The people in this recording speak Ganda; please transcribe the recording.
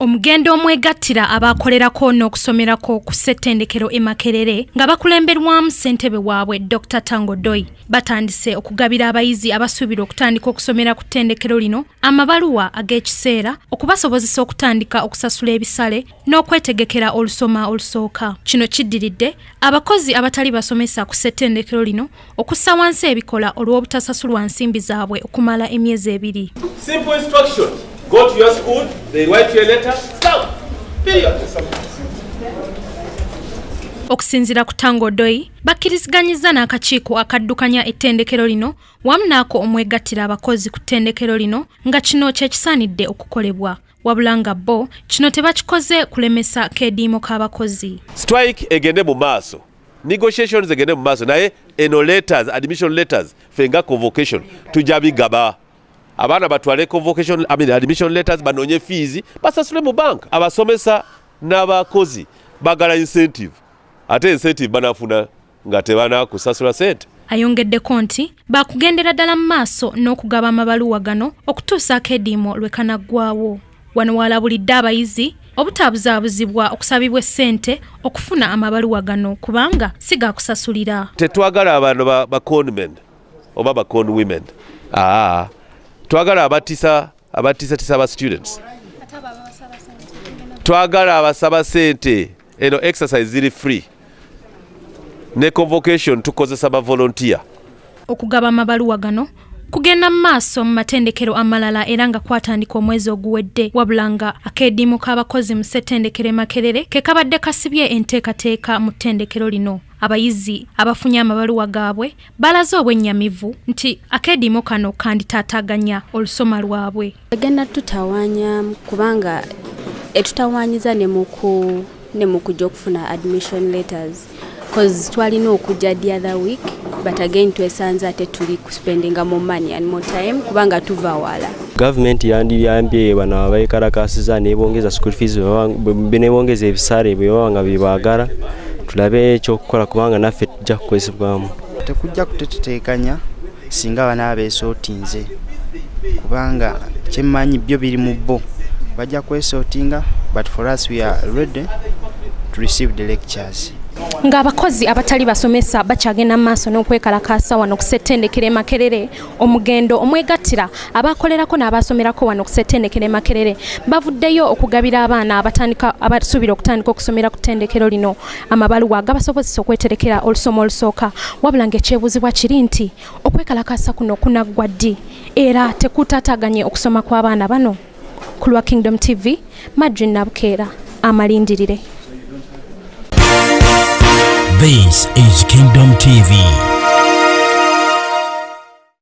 Omugendo omwegattira abakolerako n'okusomerako ku ssettendekero e Makerere nga bakulemberwamu ssentebe waabwe Dr. Tango Doi batandise okugabira abayizi abasuubira okutandika okusomera ku ttendekero lino amabaluwa ag'ekiseera okubasobozesa okutandika okusasula ebisale n'okwetegekera olusoma olusooka. Kino kiddiridde abakozi abatali basomesa ku ssettendekero lino okussa wansi ebikola olw'obutasasulwa nsimbi zaabwe okumala emyezi 2. Simple instruction. Go to your school, they write you a letter, stop. Period. Okusinzira ku Tango Doi bakkiriziganyizza n'akakiiko akaddukanya ettendekero lino wamu n'ako omwegattira abakozi ku ttendekero lino nga kino kyekisaanidde okukolebwa. Wabula nga bo kino tebakikoze kulemesa keediimo k'abakozi. Strike egende mu maaso. Negotiations egende mu maaso naye eno letters, admission letters, fenga convocation tujabigaba. Abana batwale convocation, admission letters banonye fees basasule mu bank. Abasomesa n'abakozi bagala incentive. Ate incentive banafuna nga tebana kusasula sente. Ayongeddeko nti bakugendera ddala mu maaso n'okugaba amabaluwa gano okutuusa akeediimo lwe kanaggwaawo. Wano walabulidde abayizi obutabuzaabuzibwa okusabibwa ssente okufuna amabaluwa gano kubanga si gakusasulira. Tetwagala abantu ba conmen oba ba con women. Twagala abatisa aba students. Twagala abasaba sente. Eno exercise ziri free. Ne convocation tukozesa ba volunteer. Okugaba amabaluwa gano kugenda mu maaso mu matendekero amalala era nga kwatandika omwezi oguwedde wabula nga akeediimo k'abakozi mu ssettendekero e Makerere ke kabadde kasibye enteekateeka mu ttendekero lino. Abayizi abafunye amabaluwa gaabwe balaze obwennyamivu nti akeediimo kano kanditaataaganya olusoma lwabwe. Agenda tutawaanya kubanga etutawaanyiza ne mu kujja okufuna admission letters because twalina okujja the other week but again twesanze ate tuli kuspendinga more money and more time kubanga tuva wala. Government yandiyambye bano abekalakasiza nebongeza school fees nebongeza ebisale bwebanga bibaagala tulabe ekyokukola kubanga naffe tujja kukozesebwamu. Tekujja kuteteekanya singa bana abeesootinze kubanga kyemmanyi byo biri mu bo bajja kwesootinga but for us we are ready to receive the lectures. Ng'abakozi abatali basomesa bakyagenda maaso n'okwekalakaasa wano ku ssettendekero e Makerere omugendo omwegattira abakolerako n'abasomerako wano ku ssettendekero e Makerere bavuddeyo okugabira abaana abasuubira okutandika okusomera ku ttendekero lino amabaluwa agabasobozesa okweterekera olusoma olusooka wabula ng'ekyebuuzibwa kiri nti okwekalakaasa kuno kunaggwa ddi era tekutaataaganye okusoma kw'abaana bano. Ku lwa Kingdom TV, Madrid Nabukeera amalindirire. This is Kingdom TV.